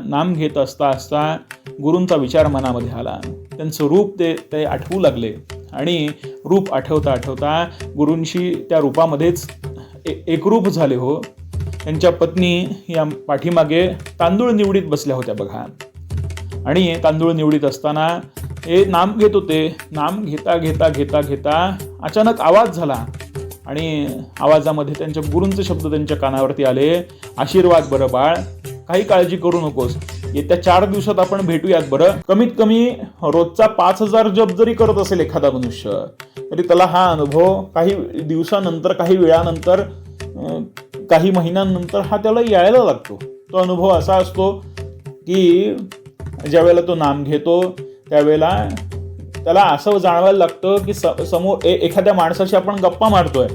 नाम घेत असता असता गुरूंचा विचार मनामध्ये आला. त्यांचं रूप ते आठवू लागले आणि रूप आठवता आठवता गुरूंशी त्या रूपामध्येच एकरूप झाले हो. त्यांच्या पत्नी या पाठीमागे तांदूळ निवडीत बसल्या होत्या बघा. आणि तांदूळ निवडीत असताना हे नाम घेत होते. नाम घेता घेता घेता घेता अचानक आवाज झाला आणि आवाजामध्ये त्यांच्या गुरूंचे शब्द त्यांच्या कानावरती आले. आशीर्वाद बरं बाळ, काही काळजी करू नकोस, येत्या 4 दिवसात आपण भेटूयात बरं. कमीत कमी रोजचा 5000 जप जरी करत असेल एखादा मनुष्य तरी त्याला हा अनुभव काही दिवसानंतर, काही वेळानंतर, काही महिन्यांनंतर हा त्याला यायला लागतो. तो अनुभव असा असतो की ज्यावेळेला तो नाम घेतो त्यावेळेला त्याला असं जाणवायला लागतं की समोर एखाद्या माणसाशी आपण गप्पा मारतोय.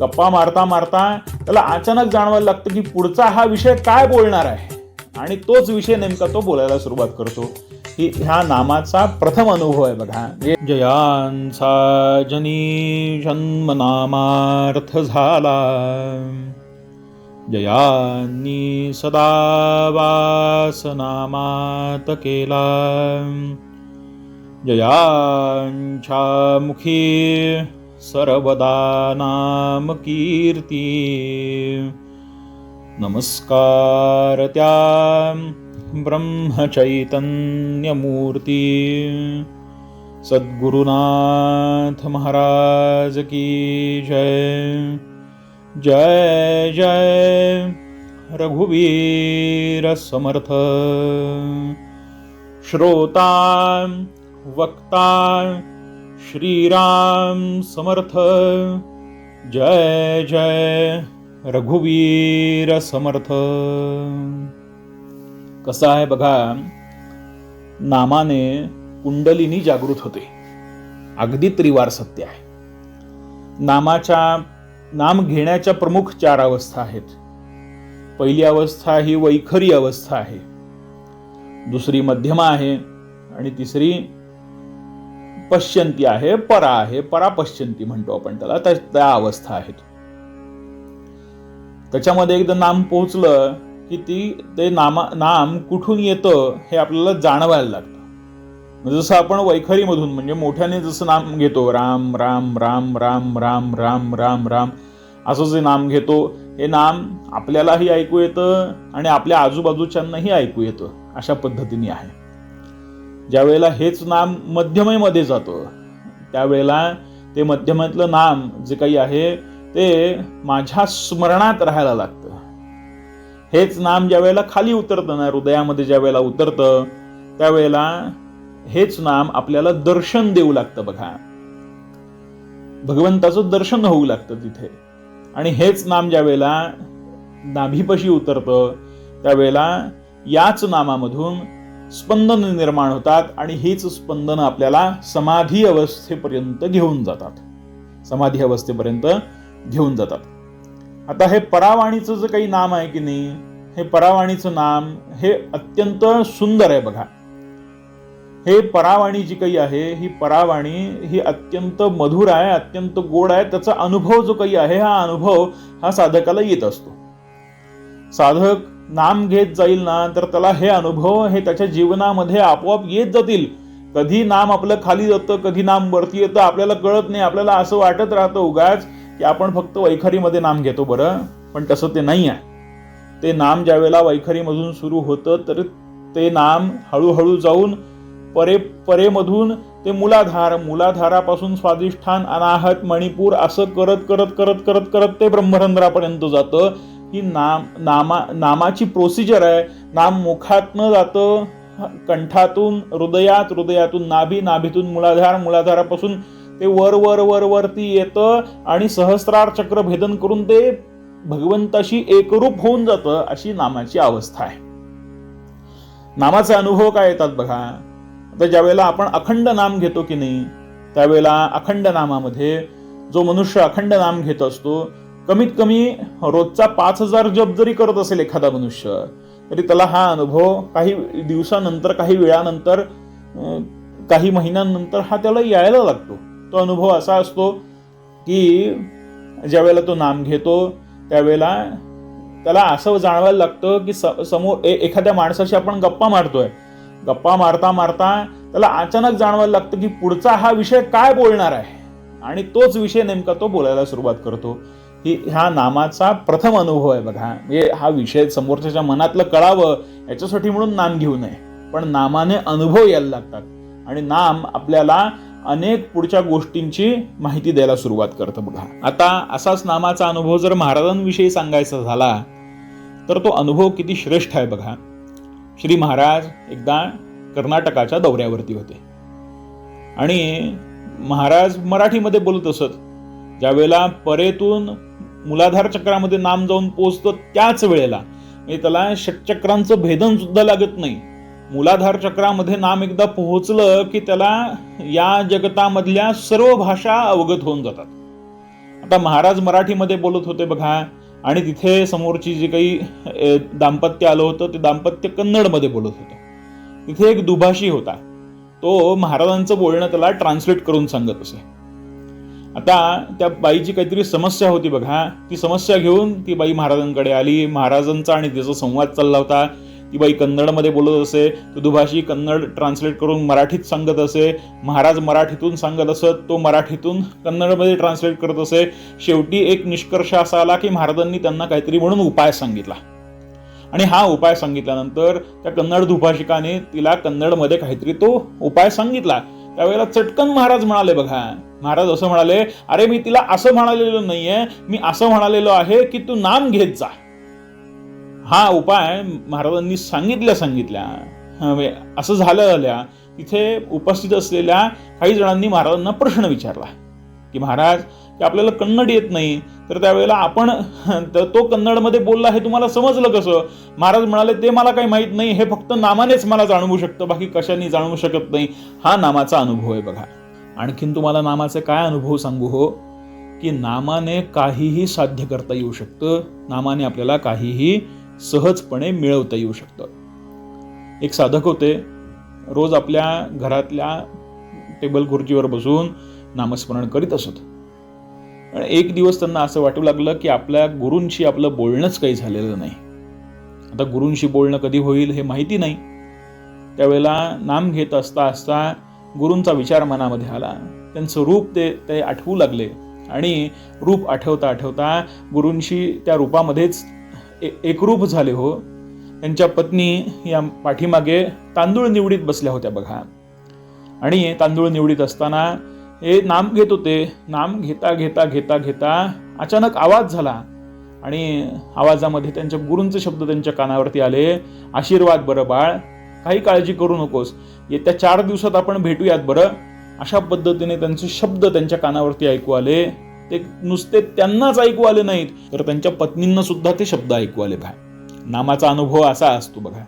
गप्पा मारता मारता त्याला अचानक जाणवायला लागतं की पुढचा हा विषय काय बोलणार आहे आणि तोच विषय नेमका तो बोलायला सुरुवात करतो. ही ह्या नामाचा प्रथम अनुभव आहे बघा. जयांचा जनी जन्मनामार्थ झाला, जयांनी सदा वास नामात केला, जयांच्या मुखी सर्वदा नाम कीर्ती. नमस्कार त्या ब्रह्मचैतन्य मूर्ती सद्गुरुनाथ महाराज की जय. जय जय रघुवीर समर्थ. श्रोता वक्ता श्रीराम समर्थ. जय जय रघुवीर समर्थ. कसं आहे बघा, नामाने कुंडलिनी जागृत होते. अगदी त्रिवार सत्य आहे. नाम घेण्याच्या प्रमुख 4 अवस्था आहेत. पहिली अवस्था ही वैखरी अवस्था आहे, दुसरी मध्यमा आहे आणि तिसरी पश्चंती आहे, परा आहे. परापश्चंती म्हणतो आपण त्याला. त्या अवस्था आहेत. त्याच्यामध्ये एकदा नाम पोहोचलं की ते नाम कुठून येतं हे आपल्याला जाणवायला लागतं. जसं आपण वैखरीमधून म्हणजे मोठ्याने जसं नाम घेतो, राम राम राम राम राम राम राम राम असं जे नाम घेतो, हे नाम आपल्यालाही ऐकू येतं आणि आपल्या आजूबाजूच्यांनाही ऐकू येतं. अशा पद्धतीने आहे. ज्या वेळेला हेच नाम मध्यमेमध्ये जातं त्यावेळेला ते मध्यमातलं नाम जे काही आहे ते माझ्या स्मरणात राहायला लागतं. हेच नाम ज्या वेळेला खाली उतरतं ना, हृदयामध्ये ज्या वेळेला उतरतं त्यावेळेला हेच नाम आपल्याला दर्शन देऊ लागतं बघा. भगवंताचं दर्शन होऊ लागतं तिथे. आणि हेच नाम ज्या वेळेला नाभीपाशी उतरतं त्यावेळेला याच नामामधून स्पंदन निर्माण होतात आणि हीच स्पंदन आपल्याला समाधी अवस्थेपर्यंत घेऊन जातात. समाधी अवस्थेपर्यंत घेऊन जातात. आता हे परावाणीचं जे काही नाम आहे की नाही, हे परावाणीचं नाम हे अत्यंत सुंदर आहे बघा. हे परावाणी जी काही आहे ही परावाणी ही अत्यंत मधुर आहे, अत्यंत गोड आहे. त्याचा अनुभव जो काही आहे हा अनुभव हा साधकाला येत असतो. साधक नाम घेत जाईल ना तर त्याला हे अनुभव हे त्याच्या जीवनामध्ये आपोआप येत जातील. कधी नाम आपलं खाली जातं, कधी नाम वरती येतं, आपल्याला कळत नाही. आपल्याला असं वाटत राहतं उगाच की आपण फक्त वैखरीमध्ये नाम घेतो बरं, पण तसं ते नाही आहे. ते नाम ज्या वेळेला वैखरीमधून सुरू होतं तर ते नाम हळूहळू जाऊन परेमधून ते मुलाधारापासून स्वाधिष्ठान, अनाहत, मणिपूर असं करत करत करत करत करत ते ब्रह्मरंध्रापर्यंत जातं. ही नामाची प्रोसिजर आहे. नाम मुखातनं जातं कंठातून हृदयात, हृदयातून नाभी, नाभीतून मुलाधार, मुलाधारापासून ते वर वर वर वरती येतं आणि सहस्रार चक्र भेदन करून ते भगवंताशी एकरूप होऊन जातं. अशी नामाची अवस्था आहे. नामाचे अनुभव काय येतात बघा. आता ज्या वेळेला आपण अखंड नाम घेतो की नाही त्यावेळेला अखंड नामामध्ये जो मनुष्य अखंड नाम घेत असतो, कमीत कमी रोजचा 5000 जप जरी करत असेल एखादा मनुष्य तरी त्याला हा अनुभव काही दिवसानंतर, काही वेळानंतर, काही महिन्यांनंतर हा त्याला यायला लागतो. तो अनुभव असा असतो की ज्या वेळेला तो नाम घेतो त्यावेळेला त्याला असं जाणवायला लागतं की समोर एखाद्या माणसाशी आपण गप्पा मारतोय, गप्पा मारता मारता त्याला अचानक जाणवायला लागतं की पुढचा हा विषय काय बोलणार आहे, आणि तोच विषय नेमका तो बोलायला सुरुवात करतो. ह्या नामाचा प्रथम अनुभव आहे बघा. म्हणजे हा विषय समोरच्याच्या मनातलं कळावं याच्यासाठी म्हणून नाम घेऊ नये, पण नामाने अनुभव यायला लागतात आणि नाम आपल्याला अनेक पुढच्या गोष्टींची माहिती द्यायला सुरुवात करतं बघा. आता असाच नामाचा अनुभव जर महाराजांविषयी सांगायचा झाला तर तो अनुभव किती श्रेष्ठ आहे बघा. श्री महाराज एकदा कर्नाटकाच्या दौऱ्यावरती होते आणि महाराज मराठीमध्ये बोलत असत. ज्यावेळेला परेतून मूलाधार चक्रामध्ये नाम जाऊन पोहोचतं त्याच वेळेला, म्हणजे त्याला षटचक्रांचं भेदन सुद्धा लागत नाही, मूलाधार चक्रामध्ये नाम एकदा पोहोचलं की त्याला या जगतामधल्या सर्व भाषा अवगत होऊन जातात. आता महाराज मराठीमध्ये बोलत होते बघा, आणि तिथे समोरची जे काही दाम्पत्य आलं होतं ते दाम्पत्य कन्नडमध्ये बोलत होतं. तिथे एक दुभाषी होता, तो महाराजांचं बोलणं त्याला ट्रान्सलेट करून सांगत असे. आता त्या बाईची काहीतरी समस्या होती बघा. ती समस्या घेऊन ती बाई महाराजांकडे आली. महाराजांचा आणि त्याचा संवाद चालला होता. ती बाई कन्नडमध्ये बोलत असे, तो दुभाषी कन्नड ट्रान्सलेट करून मराठीत सांगत असे. महाराज मराठीतून सांगत असत, तो मराठीतून कन्नडमध्ये ट्रान्सलेट करत असे. शेवटी एक निष्कर्ष असा आला की महाराजांनी त्यांना काहीतरी म्हणून उपाय सांगितला, आणि हा उपाय सांगितल्यानंतर त्या कन्नड दुभाषिकाने तिला कन्नडमध्ये काहीतरी तो उपाय सांगितला. त्यावेळेला चटकन महाराज म्हणाले बघा, महाराज असं म्हणाले, अरे मी तिला असं म्हणालेलो नाहीये, मी असं म्हणालेलो आहे की तू नाम घेत जा. हा उपाय महाराजांनी सांगितल्या असं झाल्या तिथे उपस्थित असलेल्या काही जणांनी महाराजांना प्रश्न विचारला की महाराज की आपल्याला कन्नड येत नाही, तर त्यावेळेला आपण तो कन्नडमध्ये बोलला हे तुम्हाला समजलं कसं? महाराज म्हणाले, ते मला काही माहित नाही, हे फक्त नामानेच मला जाणवू शकतं, बाकी कशाने जाणवू शकत नाही. हा नामाचा अनुभव आहे बघा. आणखीन तुम्हाला नामाचे काय अनुभव सांगू हो, की नामाने काहीही साध्य करता येऊ शकतं, नामाने आपल्याला काहीही सहजपणे मिळवता येऊ शकतं. एक साधक होते, रोज आपल्या घरातल्या टेबल खुर्चीवर बसून नामस्मरण करीत असत. एक दिवस त्यांना असं वाटू लागलं की आपल्या गुरूंशी आपलं बोलणंच काही झालेलं नाही. आता गुरूंशी बोलणं कधी होईल हे माहिती नाही. त्यावेळेला नाम घेत असता असता गुरूंचा विचार मनामध्ये आला. त्यांचं रूप ते आठवू लागले, आणि रूप आठवता आठवता गुरूंशी त्या रूपामध्येच एकरूप झाले हो. त्यांच्या पत्नी या पाठीमागे तांदूळ निवडीत बसल्या होत्या बघा, आणि तांदूळ निवडीत असताना हे नाम घेत होते. नाम घेता घेता घेता घेता अचानक आवाज झाला, आणि आवाजामध्ये त्यांच्या गुरूंचे शब्द त्यांच्या कानावरती आले, आशीर्वाद बरं बाळ, काही काळजी करू नकोस, येत्या 4 दिवसात आपण भेटूयात बरं. अशा पद्धतीने त्यांचे शब्द त्यांच्या कानावरती ऐकू आले. ते नुसते त्यांनाच ऐकू आले नाहीत, तर त्यांच्या पत्नींना सुद्धा ते शब्द ऐकू आले. नामाचा अनुभव असा असतो बघा,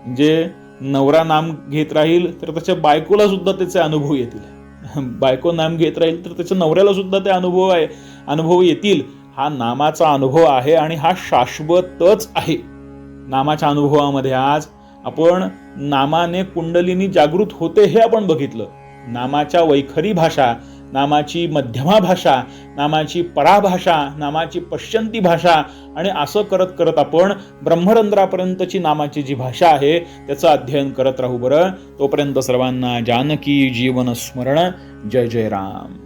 म्हणजे नवरा नाम घेत राहील तर त्याच्या बायकोला सुद्धा त्याचे अनुभव येतील, बायको नाम घेत राहील तर त्याच्या नवऱ्याला सुद्धा ते अनुभव येतील. हा नामाचा अनुभव आहे, आणि हा शाश्वतच आहे. नामाच्या अनुभवामध्ये आज आपण नामाने कुंडलिनी जागृत होते हे आपण बघितलं. नामाच्या वैखरी भाषा, नामाची मध्यमा भाषा, नामाची पराभाषा, नामाची पश्चंती भाषा, आणि असं करत करत आपण ब्रह्मरंध्रापर्यंतची नामाची जी भाषा आहे त्याचं अध्ययन करत राहू बरं. तोपर्यंत सर्वांना जानकी जीवन स्मरण. जय जय राम.